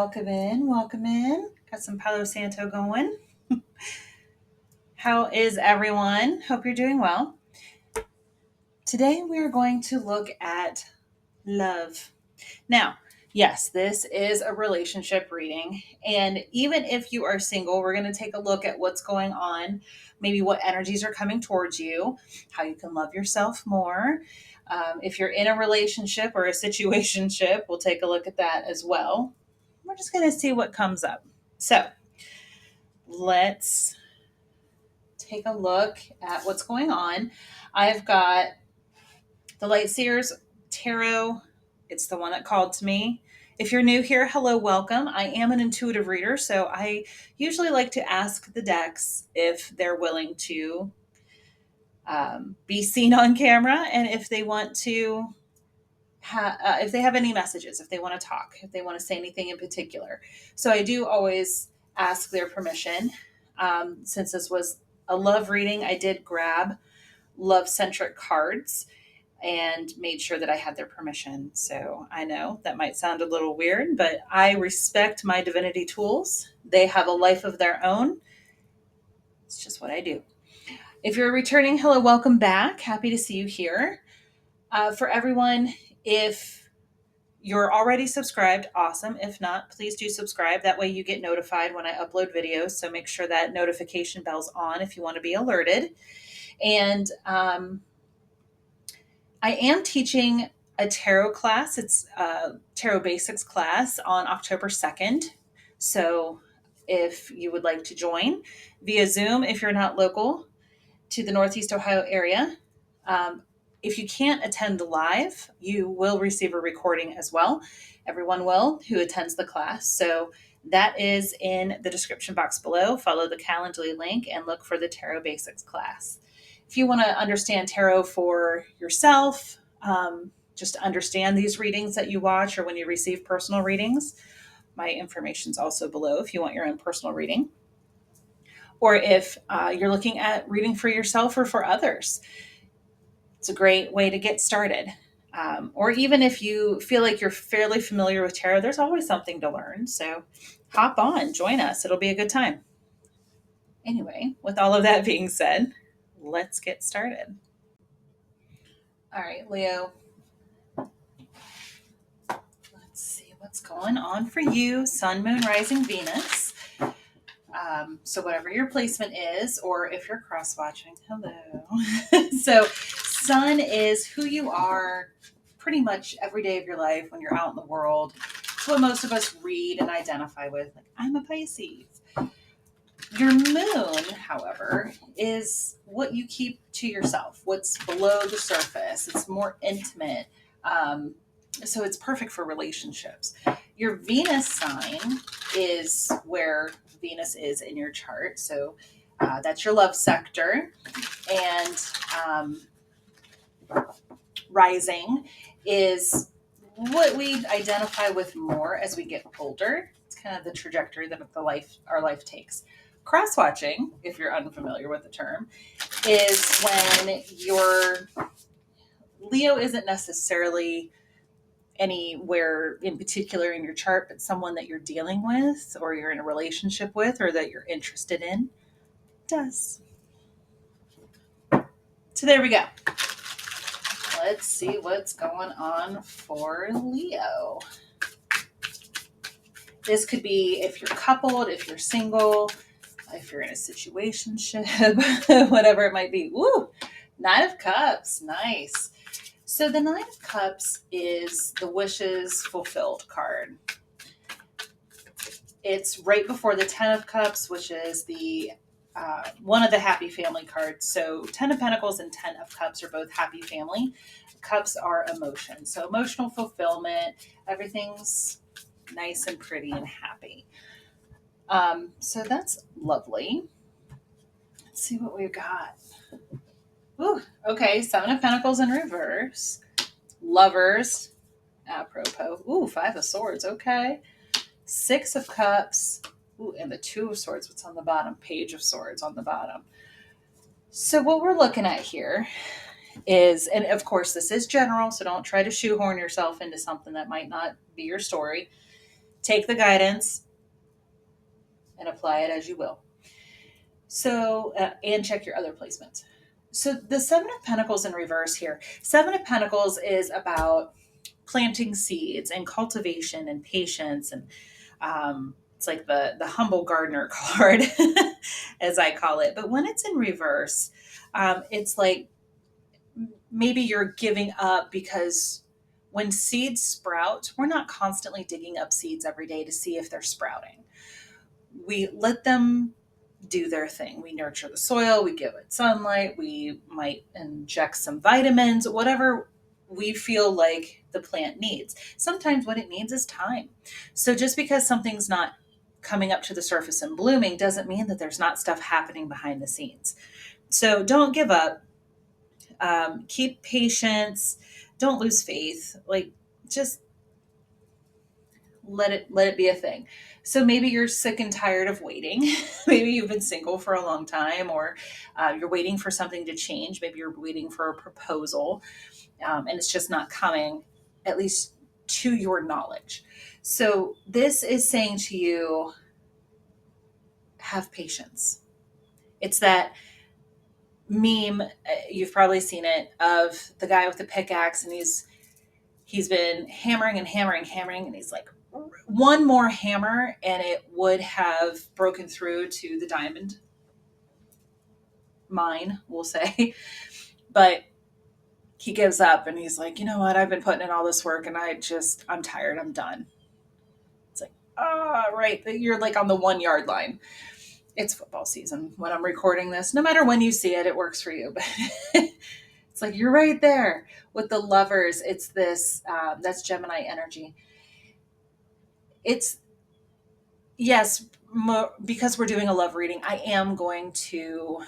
welcome in, welcome in. Got some Palo Santo going. How is everyone? Hope you're doing well. Today we are going to look at love. Now, yes, this is a relationship reading. And even if you are single, we're going to take a look at what's going on, maybe what energies are coming towards you, how you can love yourself more. If you're in a relationship or a situationship, we'll take a look at that as well. We're just going to see what comes up. So let's take a look at what's going on. I've got the Light Seers Tarot. It's the one that called to me. If you're new here, hello, welcome. I am an intuitive reader, so I usually like to ask the decks if they're willing to be seen on camera and if they want to, if they have any messages, if they want to talk, if they want to say anything in particular. So I do always ask their permission. Since this was a love reading, I did grab love-centric cards and made sure that I had their permission. So I know that might sound a little weird, but I respect my divinity tools. They have a life of their own. It's just what I do. If you're returning, hello, welcome back. Happy to see you here. For everyone, if you're already subscribed, awesome. If not, please do subscribe. That way you get notified when I upload videos. So make sure that notification bell's on if you want to be alerted. And I am teaching a tarot class. It's a tarot basics class on October 2nd. So if you would like to join via Zoom, if you're not local to the Northeast Ohio area, if you can't attend live, you will receive a recording as well. Everyone will who attends the class. So that is in the description box below. Follow the Calendly link and look for the Tarot Basics class. If you want to understand tarot for yourself, just to understand these readings that you watch or when you receive personal readings, my information is also below if you want your own personal reading. Or if you're looking at reading for yourself or for others, it's a great way to get started. Or even if you feel like you're fairly familiar with tarot, there's always something to learn. So hop on, join us. It'll be a good time. Anyway, with all of that being said, let's get started. All right, Leo. Let's see what's going on for you. Sun, Moon, Rising, Venus. So whatever your placement is, or if you're cross-watching, hello. So Sun is who you are pretty much every day of your life when you're out in the world. It's what most of us read and identify with. Like, I'm a Pisces. Your moon, however, is what you keep to yourself, what's below the surface. It's more intimate. So it's perfect for relationships. Your Venus sign is where Venus is in your chart. So that's your love sector. And rising is what we identify with more as we get older. It's kind of the trajectory that our life takes. Cross-watching, if you're unfamiliar with the term, is when your Leo isn't necessarily anywhere in particular in your chart, but someone that you're dealing with or you're in a relationship with or that you're interested in does. So there we go. Let's see what's going on for Leo. This could be if you're coupled, if you're single, if you're in a situationship, whatever it might be. Woo! Nine of Cups. Nice. So the Nine of Cups is the wishes fulfilled card. It's right before the Ten of Cups, which is the one of the happy family cards. So 10 of Pentacles and 10 of Cups are both happy family. Cups are emotion. So emotional fulfillment, everything's nice and pretty and happy. So that's lovely. Let's see what we've got. Ooh, okay, 7 of Pentacles in reverse. Lovers, apropos. Ooh, 5 of Swords, okay. 6 of Cups. Ooh, and the 2 of Swords. What's on the bottom? Page of Swords on the bottom. So what we're looking at here is, and of course this is general, so don't try to shoehorn yourself into something that might not be your story. take the guidance and apply it as you will. So, and check your other placements. So, the Seven of Pentacles in reverse here. Seven of Pentacles is about planting seeds and cultivation and patience, and it's like the humble gardener card, as I call it. But when it's in reverse, it's like maybe you're giving up because when seeds sprout, we're not constantly digging up seeds every day to see if they're sprouting. We let them do their thing. We nurture the soil, we give it sunlight, we might inject some vitamins, whatever we feel like the plant needs. Sometimes what it needs is time. So just because something's not coming up to the surface and blooming doesn't mean that there's not stuff happening behind the scenes. So don't give up. Keep patience. Don't lose faith. Like, just let it be a thing. So maybe you're sick and tired of waiting. Maybe you've been single for a long time, or you're waiting for something to change. Maybe you're waiting for a proposal, and it's just not coming, at least to your knowledge. So this is saying to you, have patience. It's that meme, you've probably seen it, of the guy with the pickaxe, and he's been hammering and hammering, and he's like, one more hammer and it would have broken through to the diamond mine, we'll say. But he gives up and he's like, you know what, I've been putting in all this work and I'm tired, I'm done. It's like, right, you're like on the 1 yard line. It's football season when I'm recording this. No matter when you see it, it works for you. But it's like, you're right there with the Lovers. It's this, that's Gemini energy. It's, yes, because we're doing a love reading, I am going to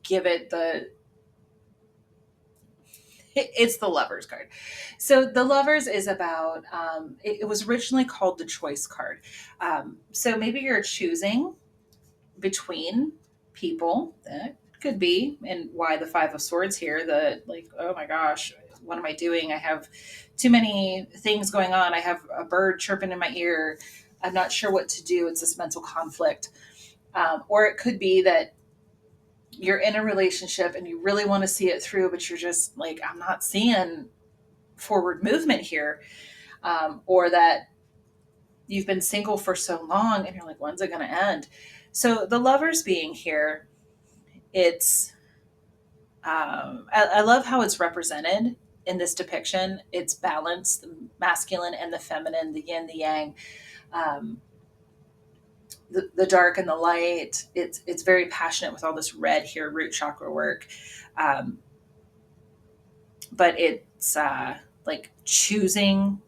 give it it's the Lovers card. So the Lovers is about, it was originally called the Choice card. So maybe you're choosing between people. That could be, and why the Five of Swords here, the like, oh my gosh, what am I doing? I have too many things going on. I have a bird chirping in my ear. I'm not sure what to do. It's this mental conflict. Or it could be that you're in a relationship and you really want to see it through, but you're just like, I'm not seeing forward movement here. Or that you've been single for so long and you're like, when's it going to end? So the Lovers being here, it's, I love how it's represented in this depiction. It's balanced, the masculine and the feminine, the yin, the yang, the dark and the light. It's very passionate with all this red here, root chakra work. But it's like choosing.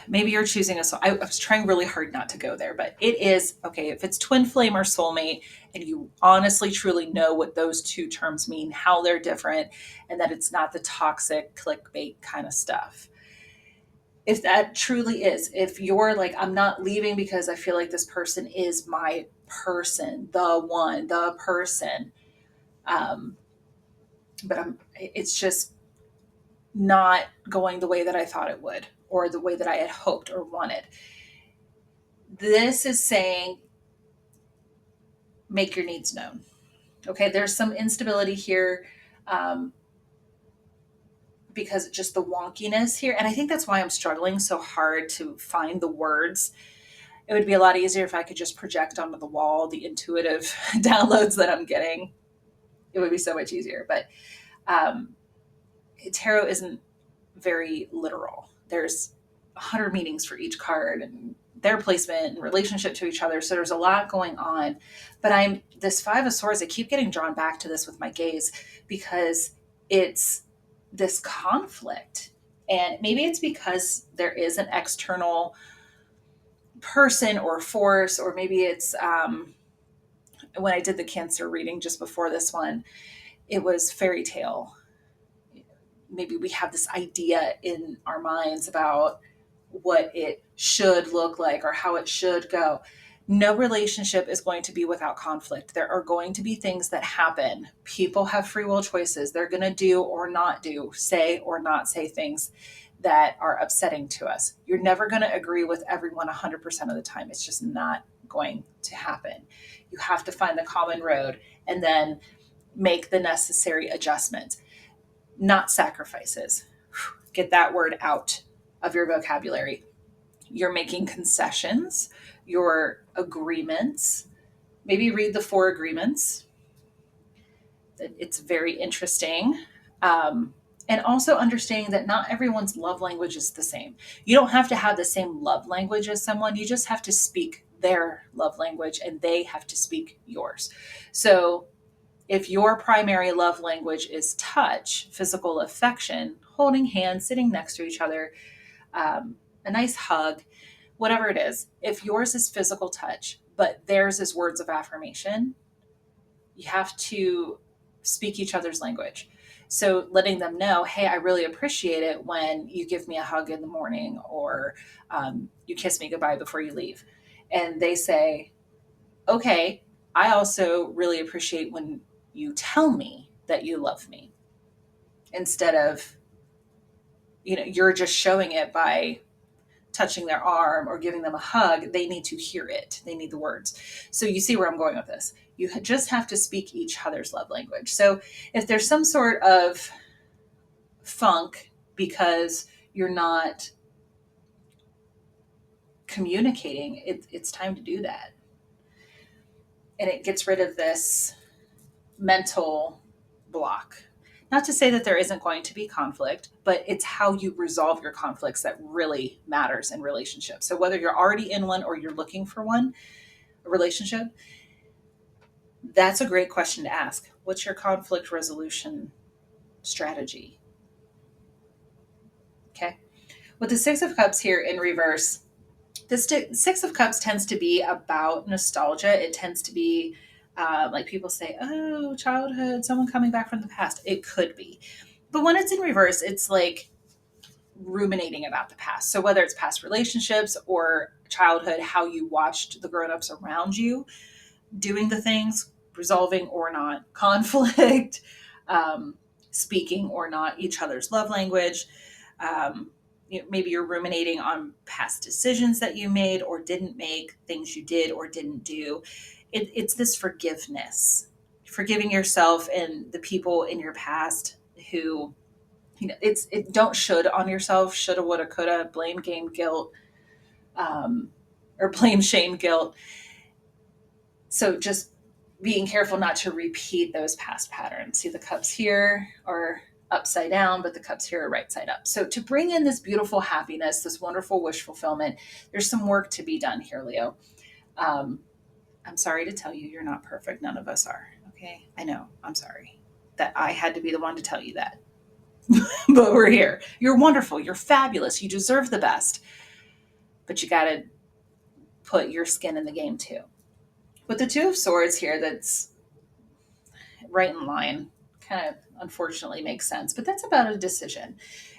Maybe you're choosing a soul. I was trying really hard not to go there, but it is okay. If it's twin flame or soulmate, and you honestly, truly know what those two terms mean, how they're different, and that it's not the toxic clickbait kind of stuff. If that truly is, if you're like, I'm not leaving because I feel like this person is my person, the one, the person, but it's just not going the way that I thought it would, or the way that I had hoped or wanted. This is saying, make your needs known. Okay, there's some instability here, because just the wonkiness here. And I think that's why I'm struggling so hard to find the words. It would be a lot easier if I could just project onto the wall the intuitive downloads that I'm getting. It would be so much easier. But tarot isn't very literal. There's 100 meanings for each card and their placement and relationship to each other. So there's a lot going on. But this Five of Swords, I keep getting drawn back to this with my gaze, because it's this conflict. And maybe it's because there is an external person or force, or maybe it's when I did the Cancer reading just before this one, it was fairy tale. Maybe we have this idea in our minds about what it should look like or how it should go. No relationship is going to be without conflict. There are going to be things that happen. People have free will choices. They're going to do or not do, say or not say things that are upsetting to us. You're never going to agree with everyone 100% of the time. It's just not going to happen. You have to find the common road and then make the necessary adjustments, not sacrifices. Get that word out of your vocabulary. You're making concessions, your agreements. Maybe read the 4 agreements. It's very interesting. And also understanding that not everyone's love language is the same. You don't have to have the same love language as someone. You just have to speak their love language and they have to speak yours. So if your primary love language is touch, physical affection, holding hands, sitting next to each other, a nice hug, whatever it is, if yours is physical touch, but theirs is words of affirmation, you have to speak each other's language. So letting them know, hey, I really appreciate it when you give me a hug in the morning or you kiss me goodbye before you leave. And they say, okay, I also really appreciate when you tell me that you love me instead of, you're just showing it by touching their arm or giving them a hug. They need to hear it. They need the words. So you see where I'm going with this. You just have to speak each other's love language. So if there's some sort of funk because you're not communicating, it's time to do that. And it gets rid of this mental block. Not to say that there isn't going to be conflict, but it's how you resolve your conflicts that really matters in relationships. So whether you're already in one or you're looking for one, a relationship, that's a great question to ask. What's your conflict resolution strategy? Okay. With the 6 of Cups here in reverse, the 6 of Cups tends to be about nostalgia. It tends to be like people say, oh, childhood, someone coming back from the past. It could be. But when it's in reverse, it's like ruminating about the past. So whether it's past relationships or childhood, how you watched the grown-ups around you doing the things, resolving or not conflict, speaking or not each other's love language. Maybe you're ruminating on past decisions that you made or didn't make, things you did or didn't do. It's this forgiveness, forgiving yourself and the people in your past who, don't should on yourself, shoulda, woulda, coulda, blame, game, guilt, or blame, shame, guilt. So just being careful not to repeat those past patterns. See, the cups here are upside down, but the cups here are right side up. So to bring in this beautiful happiness, this wonderful wish fulfillment, there's some work to be done here, Leo. I'm sorry to tell you, you're not perfect. None of us are. Okay. I know. I'm sorry that I had to be the one to tell you that, but we're here. You're wonderful. You're fabulous. You deserve the best, but you got to put your skin in the game too. With the 2 of Swords here, that's right in line, kind of unfortunately makes sense, but that's about a decision.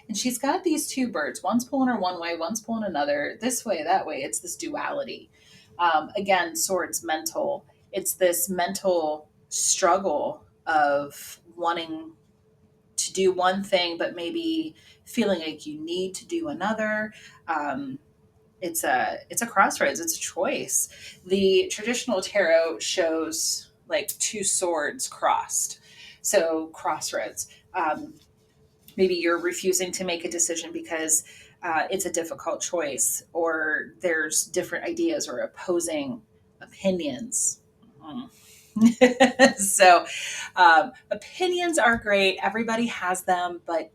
And she's got these 2 birds. One's pulling her one way, one's pulling another, this way, that way. It's this duality. Again, Swords mental. It's this mental struggle of wanting to do one thing, but maybe feeling like you need to do another. It's a crossroads. It's a choice. The traditional tarot shows like 2 swords crossed. So crossroads. Maybe you're refusing to make a decision because it's a difficult choice, or there's different ideas or opposing opinions. So opinions are great. Everybody has them, but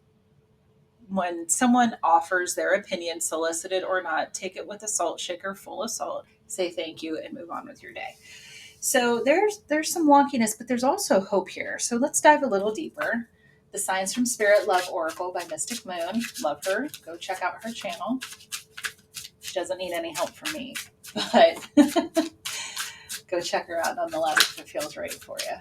when someone offers their opinion, solicited or not, take it with a salt shaker full of salt, say thank you, and move on with your day. So there's some wonkiness, but there's also hope here. So let's dive a little deeper. The Signs from Spirit Love Oracle by Mystic Moon. Love her. Go check out her channel. She doesn't need any help from me, but go check her out nonetheless if it feels right for you.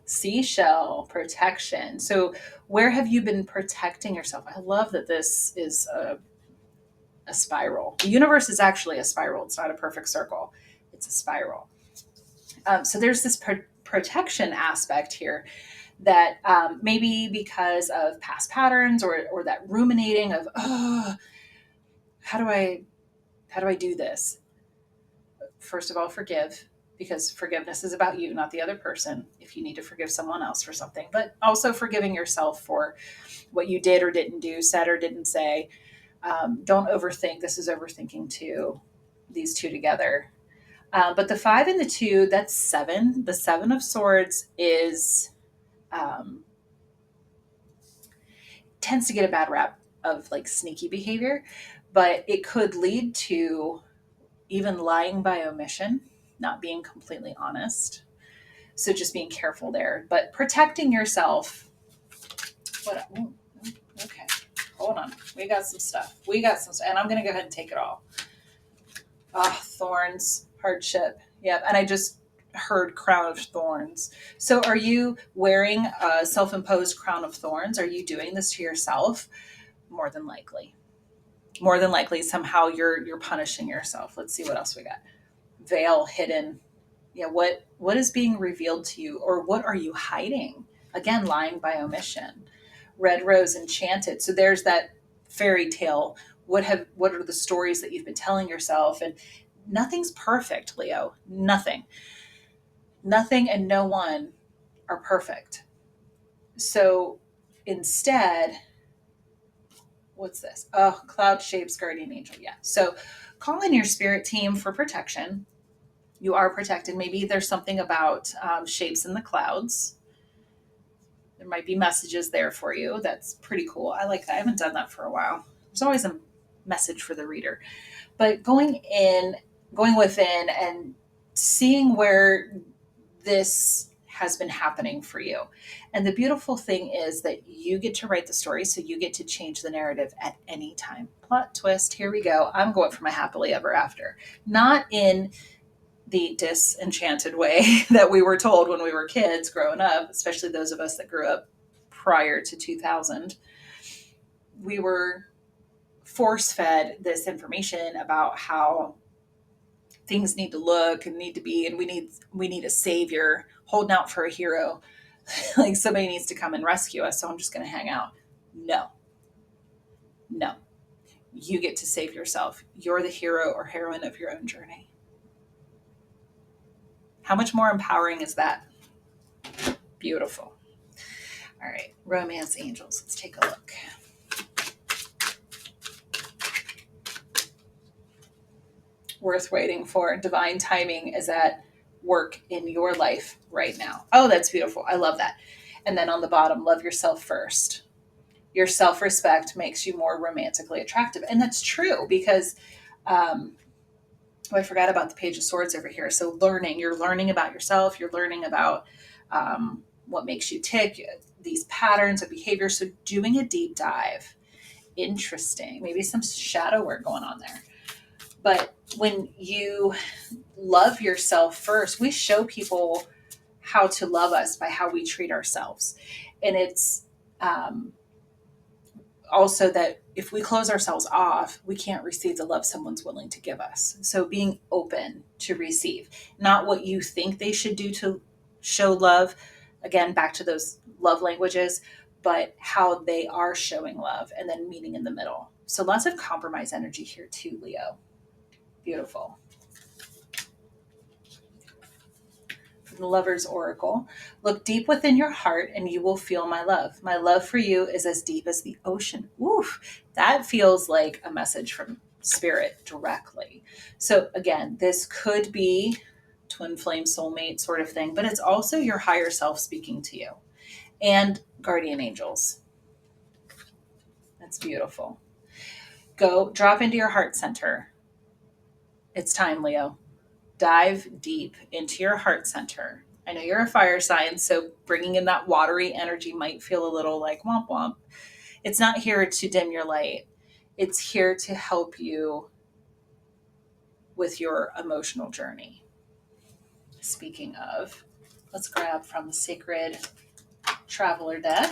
Seashell, protection. So where have you been protecting yourself? I love that this is a spiral. The universe is actually a spiral. It's not a perfect circle. It's a spiral. So there's this protection aspect here that maybe because of past patterns or that ruminating of, oh, how do I do this? First of all, forgive, because forgiveness is about you, not the other person. If you need to forgive someone else for something, but also forgiving yourself for what you did or didn't do, said or didn't say. Don't overthink. This is overthinking too. These two together. But the 5 and the 2, that's 7. The 7 of Swords is tends to get a bad rap of like sneaky behavior, but it could lead to even lying by omission, not being completely honest. So just being careful there, but protecting yourself. What? Ooh, okay, hold on. We got some stuff. And I'm going to go ahead and take it all. Thorns, hardship. Yep. And I just heard crown of thorns. So are you wearing a self-imposed crown of thorns? Are you doing this to yourself? More than likely. Somehow you're punishing yourself. Let's see what else we got. Veil, hidden. Yeah, what is being revealed to you, or what are you hiding? Again, lying by omission. Red rose, enchanted. So there's that fairy tale. What are the stories that you've been telling yourself? And nothing's perfect, Leo. Nothing and no one are perfect. So instead, what's this? Oh, cloud shapes, guardian angel. Yeah. So call in your spirit team for protection. You are protected. Maybe there's something about shapes in the clouds. There might be messages there for you. That's pretty cool. I like that. I haven't done that for a while. There's always a message for the reader. But going within and seeing where this has been happening for you. And the beautiful thing is that you get to write the story, so you get to change the narrative at any time. Plot twist, here we go. I'm going for my happily ever after. Not in the disenchanted way that we were told when we were kids growing up, especially those of us that grew up prior to 2000. We were force-fed this information about how things need to look and need to be, and we need a savior, holding out for a hero. Like somebody needs to come and rescue us, so I'm just going to hang out. No. You get to save yourself. You're the hero or heroine of your own journey. How much more empowering is that? Beautiful. All right, romance angels. Let's take a look. Worth waiting for. Divine timing is at work in your life right now. Oh, that's beautiful. I love that. And then on the bottom, love yourself first. Your self-respect makes you more romantically attractive. And that's true because, I forgot about the Page of Swords over here. So you're learning about yourself. You're learning about what makes you tick, these patterns of behavior. So doing a deep dive. Interesting. Maybe some shadow work going on there. But when you love yourself first, we show people how to love us by how we treat ourselves. And it's also that if we close ourselves off, we can't receive the love someone's willing to give us. So being open to receive, not what you think they should do to show love. Again, back to those love languages, but how they are showing love, and then meeting in the middle. So lots of compromise energy here too, Leo. Beautiful. From the Lover's Oracle, look deep within your heart and you will feel my love. My love for you is as deep as the ocean. Oof, that feels like a message from spirit directly. So again, this could be twin flame soulmate sort of thing, but it's also your higher self speaking to you, and guardian angels. That's beautiful. Go drop into your heart center. It's time, Leo. Dive deep into your heart center. I know you're a fire sign, so bringing in that watery energy might feel a little like womp womp. It's not here to dim your light. It's here to help you with your emotional journey. Speaking of, let's grab from the Sacred Traveler deck,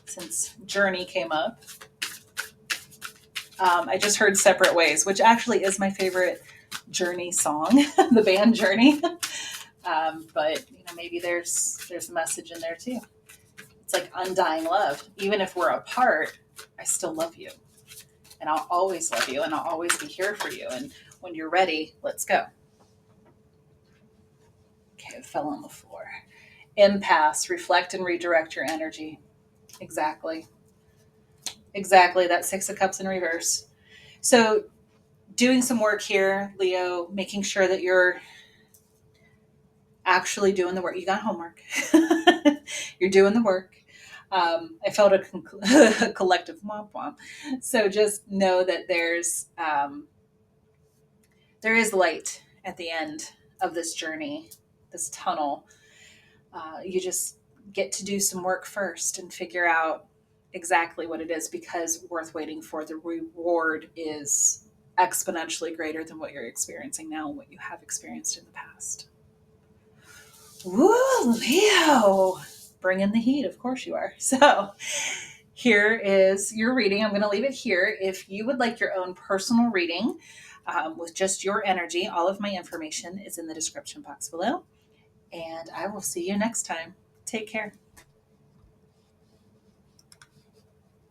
since journey came up. I just heard Separate Ways, which actually is my favorite Journey song, the band Journey. But maybe there's a message in there too. It's like undying love. Even if we're apart, I still love you. And I'll always love you, and I'll always be here for you. And when you're ready, let's go. Okay, it fell on the floor. Impasse, reflect and redirect your energy. Exactly. Exactly. That Six of Cups in reverse. So doing some work here, Leo, making sure that you're actually doing the work. You got homework. You're doing the work. I felt a collective womp womp. So just know that there is light at the end of this journey, this tunnel. You just get to do some work first and figure out exactly what it is, because worth waiting for. The reward is exponentially greater than what you're experiencing now and what you have experienced in the past. Woo, Leo! Bring in the heat, of course you are. So here is your reading. I'm going to leave it here. If you would like your own personal reading with just your energy, all of my information is in the description box below. And I will see you next time. Take care.